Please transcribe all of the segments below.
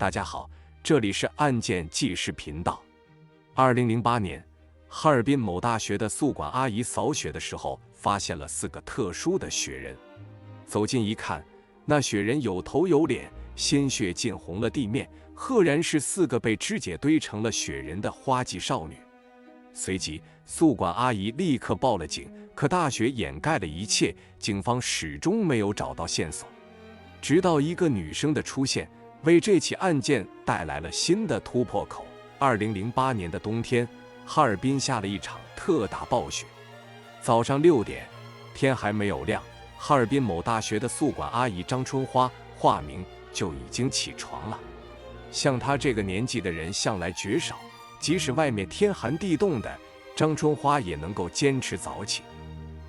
大家好，这里是案件纪实频道。2008年，哈尔滨某大学的宿管阿姨扫雪的时候，发现了4个特殊的雪人。走近一看，那雪人有头有脸，鲜血浸红了地面，赫然是4个被肢解堆成了雪人的花季少女。随即，宿管阿姨立刻报了警，可大雪掩盖了一切，警方始终没有找到线索。直到一个女生的出现，为这起案件带来了新的突破口。2008年的冬天，哈尔滨下了一场特大暴雪。早上6点，天还没有亮，哈尔滨某大学的宿管阿姨张春花（化名）就已经起床了。像她这个年纪的人向来绝少，即使外面天寒地冻的，张春花也能够坚持早起。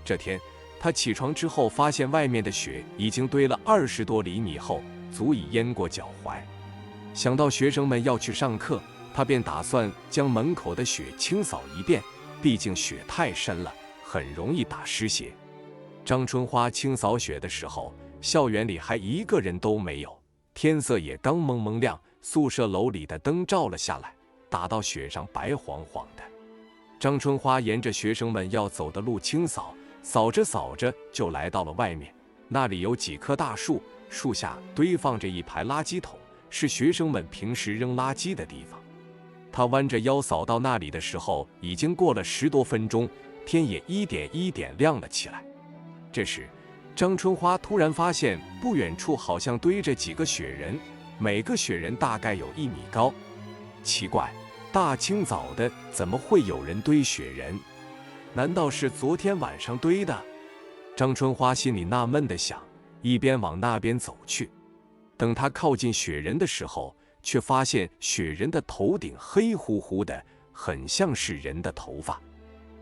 这天，她起床之后，发现外面的雪已经堆了20多厘米厚，足以淹过脚踝。想到学生们要去上课，她便打算将门口的雪清扫一遍，毕竟雪太深了，很容易打湿鞋。张春花清扫雪的时候，校园里还一个人都没有，天色也刚蒙蒙亮，宿舍楼里的灯照了下来，打到雪上白晃晃的。张春花沿着学生们要走的路清扫，扫着扫着就来到了外面，那里有几棵大树，树下堆放着一排垃圾桶，是学生们平时扔垃圾的地方。她弯着腰扫到那里的时候，已经过了10多分钟，天也一点一点亮了起来。这时，张春花突然发现不远处好像堆着几个雪人，每个雪人大概有1米高。奇怪，大清早的怎么会有人堆雪人？难道是昨天晚上堆的？张春花心里纳闷地想，一边往那边走去。等她靠近雪人的时候，却发现雪人的头顶黑乎乎的，很像是人的头发。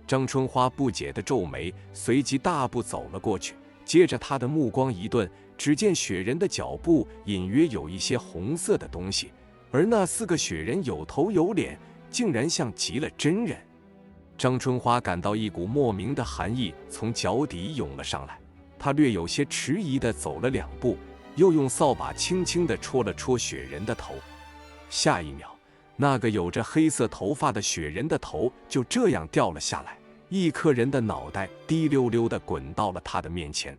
张春花不解地皱眉，随即大步走了过去。接着她的目光一顿，只见雪人的脚部隐约有一些红色的东西，而那4个雪人有头有脸，竟然像极了真人。张春花感到一股莫名的寒意从脚底涌了上来，她略有些迟疑地走了2步，又用扫把轻轻地戳了戳雪人的头。下一秒，那个有着黑色头发的雪人的头就这样掉了下来，一颗人的脑袋滴溜溜地滚到了他的面前。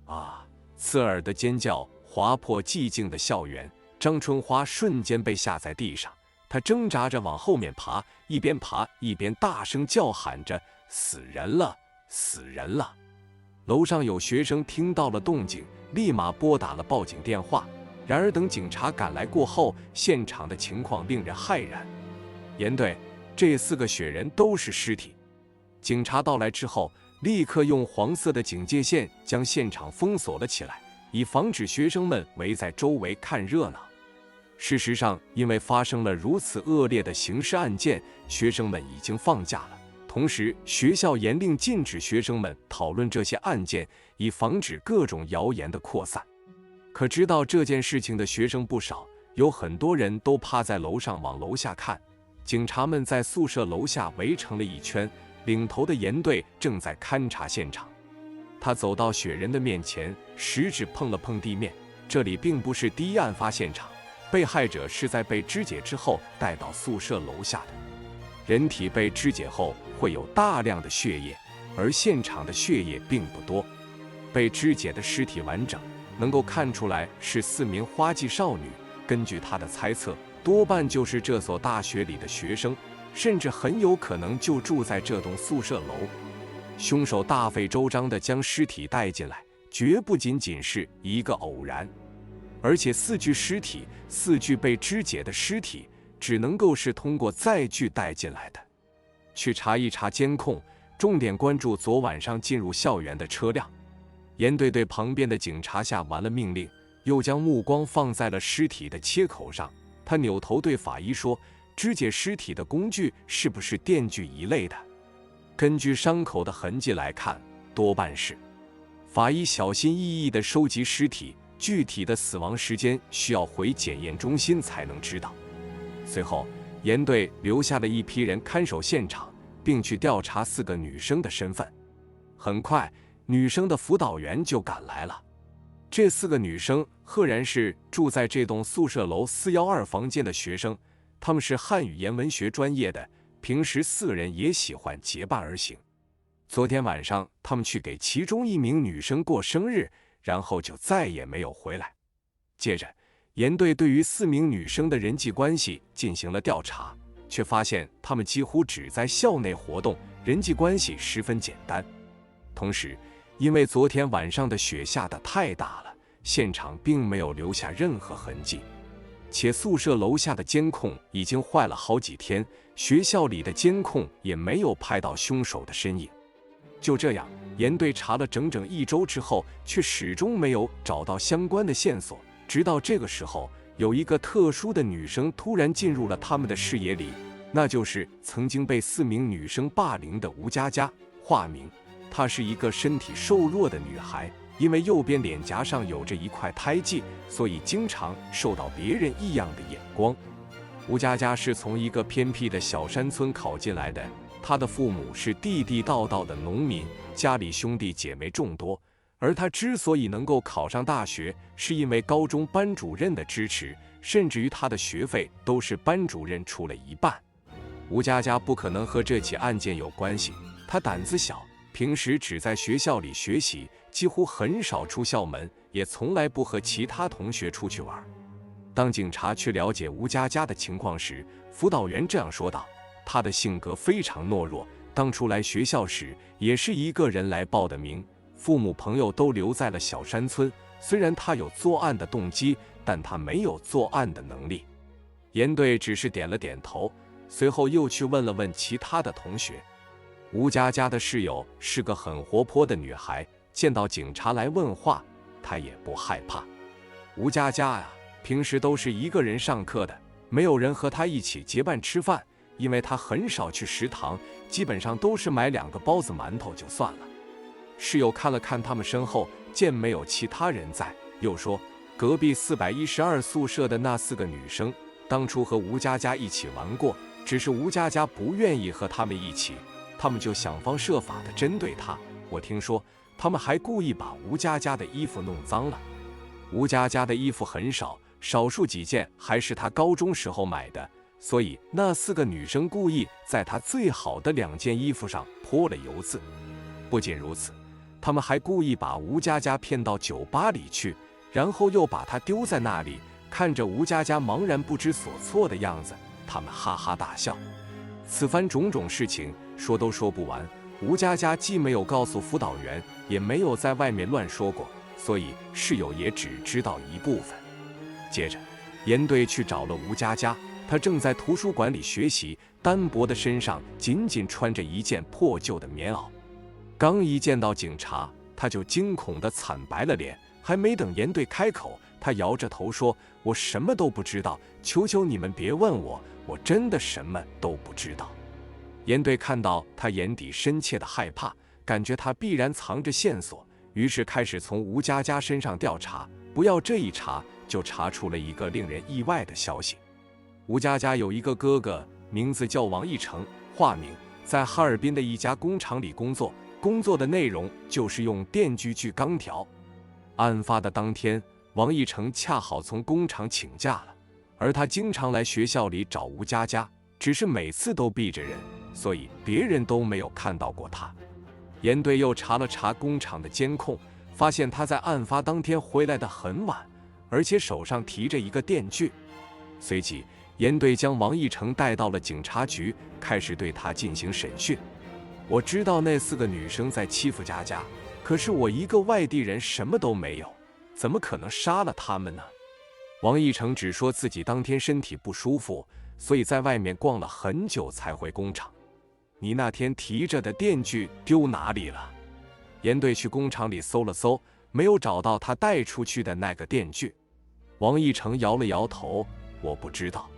啊！刺耳的尖叫划破寂静的校园，张春花瞬间被吓在地上。他挣扎着往后面爬，一边爬一边大声叫喊着：“死人了，死人了！”楼上有学生听到了动静，立马拨打了报警电话。然而等警察赶来过后，现场的情况令人骇然。严队，这4个雪人都是尸体。警察到来之后，立刻用黄色的警戒线将现场封锁了起来，以防止学生们围在周围看热闹。事实上，因为发生了如此恶劣的刑事案件，学生们已经放假了。同时，学校严令禁止学生们讨论这些案件，以防止各种谣言的扩散。可知道这件事情的学生不少，有很多人都趴在楼上往楼下看。警察们在宿舍楼下围成了一圈，领头的严队正在勘察现场。他走到雪人的面前，食指碰了碰地面。这里并不是第一案发现场，被害者是在被肢解之后带到宿舍楼下的。人体被肢解后会有大量的血液，而现场的血液并不多。被肢解的尸体完整，能够看出来是4名花季少女。根据他的猜测，多半就是这所大学里的学生，甚至很有可能就住在这栋宿舍楼。凶手大费周章地将尸体带进来，绝不仅仅是一个偶然。而且4具尸体，4具被肢解的尸体，只能够是通过载具带进来的。去查一查监控，重点关注昨晚上进入校园的车辆。严队对旁边的警察下完了命令，又将目光放在了尸体的切口上。他扭头对法医说：“肢解尸体的工具是不是电锯一类的？”根据伤口的痕迹来看，多半是。法医小心翼翼地收集尸体，具体的死亡时间需要回检验中心才能知道。随后，严队留下了一批人看守现场，并去调查4个女生的身份。很快，女生的辅导员就赶来了。这4个女生赫然是住在这栋宿舍楼412房间的学生，她们是汉语言文学专业的，平时4个人也喜欢结伴而行。昨天晚上，他们去给其中一名女生过生日，然后就再也没有回来。接着，严队对于4名女生的人际关系进行了调查，却发现她们几乎只在校内活动，人际关系十分简单。同时，因为昨天晚上的雪下得太大了，现场并没有留下任何痕迹，且宿舍楼下的监控已经坏了好几天，学校里的监控也没有拍到凶手的身影。就这样，严队查了整整1周之后，却始终没有找到相关的线索。直到这个时候，有一个特殊的女生突然进入了他们的视野里，那就是曾经被4名女生霸凌的吴佳佳，化名。她是一个身体瘦弱的女孩，因为右边脸颊上有着一块胎记，所以经常受到别人异样的眼光。吴佳佳是从一个偏僻的小山村考进来的，她的父母是地地道道的农民，家里兄弟姐妹众多。而她之所以能够考上大学，是因为高中班主任的支持，甚至于她的学费都是班主任出了一半。吴佳佳不可能和这起案件有关系，她胆子小，平时只在学校里学习，几乎很少出校门，也从来不和其他同学出去玩。当警察去了解吴佳佳的情况时，辅导员这样说道：她的性格非常懦弱，当初来学校时也是一个人来报的名，父母朋友都留在了小山村，虽然她有作案的动机，但她没有作案的能力。严队只是点了点头，随后又去问了问其他的同学。吴佳佳的室友是个很活泼的女孩，见到警察来问话，她也不害怕。吴佳佳呀，平时都是一个人上课的，没有人和她一起结伴吃饭，因为她很少去食堂，基本上都是买2个包子馒头就算了。室友看了看他们身后，见没有其他人在，又说隔壁412宿舍的那4个女生当初和吴佳佳一起玩过，只是吴佳佳不愿意和他们一起，他们就想方设法地针对她。我听说他们还故意把吴佳佳的衣服弄脏了。吴佳佳的衣服很少，少数几件还是她高中时候买的，所以那4个女生故意在她最好的2件衣服上泼了油渍。不仅如此，他们还故意把吴佳佳骗到酒吧里去，然后又把她丢在那里，看着吴佳佳茫然不知所措的样子，他们哈哈大笑。此番种种事情说都说不完，吴佳佳既没有告诉辅导员，也没有在外面乱说过，所以室友也只知道一部分。接着，严队去找了吴佳佳，她正在图书馆里学习，单薄的身上仅仅穿着一件破旧的棉袄。刚一见到警察，她就惊恐地惨白了脸，还没等严队开口，她摇着头说：我什么都不知道，求求你们别问我，我真的什么都不知道。严队看到他眼底深切的害怕，感觉他必然藏着线索，于是开始从吴佳佳身上调查。不要这一查，就查出了一个令人意外的消息。吴佳佳有一个哥哥，名字叫王义成，化名，在哈尔滨的一家工厂里工作，工作的内容就是用电锯锯钢条。案发的当天，王义成恰好从工厂请假了，而他经常来学校里找吴佳佳，只是每次都避着人，所以别人都没有看到过他。严队又查了查工厂的监控，发现他在案发当天回来的很晚，而且手上提着一个电锯。随即，严队将王义成带到了警察局，开始对他进行审讯。我知道那4个女生在欺负佳佳，可是我一个外地人什么都没有，怎么可能杀了她们呢？王义成只说自己当天身体不舒服，所以在外面逛了很久才回工厂。你那天提着的电锯丢哪里了？严队去工厂里搜了搜，没有找到他带出去的那个电锯。王义成摇了摇头，我不知道。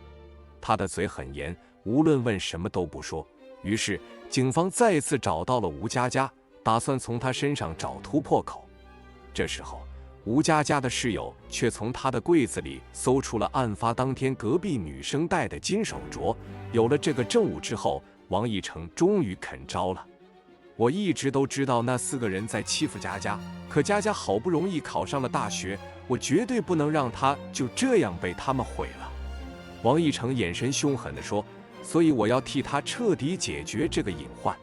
他的嘴很严，无论问什么都不说。于是警方再次找到了吴佳佳，打算从她身上找突破口。这时候，吴佳佳的室友却从她的柜子里搜出了案发当天隔壁女生戴的金手镯。有了这个证物之后，王义成终于肯招了。我一直都知道那4个人在欺负佳佳，可佳佳好不容易考上了大学，我绝对不能让她就这样被他们毁了。王义成眼神凶狠地说，所以我要替他彻底解决这个隐患。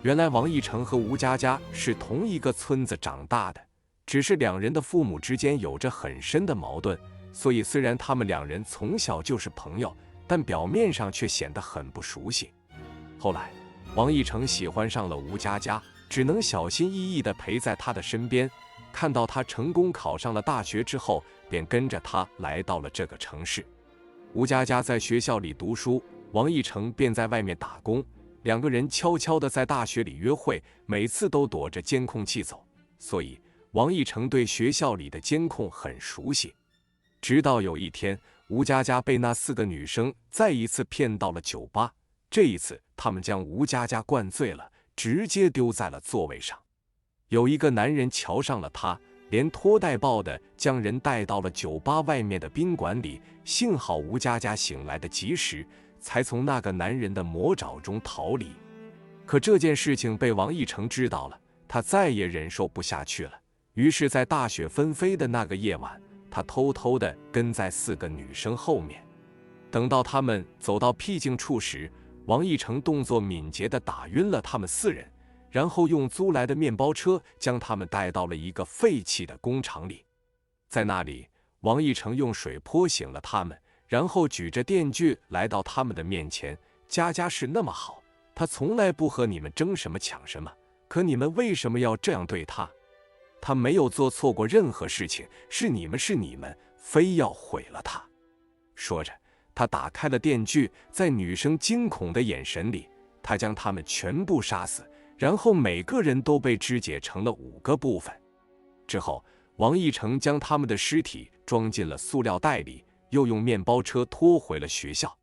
原来王义成和吴佳佳是同一个村子长大的，只是两人的父母之间有着很深的矛盾，所以虽然他们两人从小就是朋友，但表面上却显得很不熟悉。后来王义成喜欢上了吴佳佳，只能小心翼翼地陪在她的身边。看到她成功考上了大学之后，便跟着她来到了这个城市。吴佳佳在学校里读书，王义成便在外面打工。两个人悄悄地在大学里约会，每次都躲着监控器走，所以王义成对学校里的监控很熟悉。直到有一天，吴佳佳被那4个女生再一次骗到了酒吧，这一次他们将吴佳佳灌醉了，直接丢在了座位上。有一个男人瞧上了她，连拖带抱的将人带到了酒吧外面的宾馆里，幸好吴佳佳醒来的及时，才从那个男人的魔爪中逃离。可这件事情被王义成知道了，他再也忍受不下去了，于是在大雪纷飞的那个夜晚，他偷偷地跟在4个女生后面。等到他们走到僻静处时，王义成动作敏捷地打晕了他们4人，然后用租来的面包车将他们带到了一个废弃的工厂里。在那里，王义成用水泼醒了他们，然后举着电锯来到他们的面前。佳佳是那么好，她从来不和你们争什么抢什么，可你们为什么要这样对她？她没有做错过任何事情，是你们非要毁了她。说着，他打开了电锯，在女生惊恐的眼神里，他将她们全部杀死，然后每个人都被肢解成了5个部分。之后，王义成将他们的尸体装进了塑料袋里，又用面包车拖回了学校。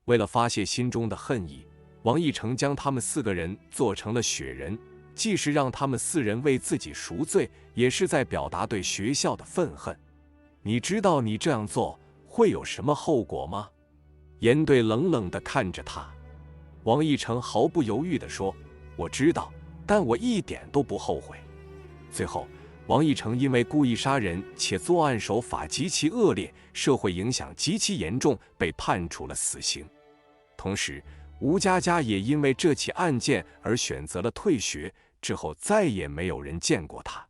为了发泄心中的恨意，王义成将他们4个人做成了雪人，既是让他们4人为自己赎罪，也是在表达对学校的愤恨。你知道你这样做会有什么后果吗？严队冷冷地看着他。王义成毫不犹豫地说，我知道，但我一点都不后悔。最后，王义成因为故意杀人且作案手法极其恶劣，社会影响极其严重，被判处了死刑。同时，吴佳佳也因为这起案件而选择了退学，之后再也没有人见过他。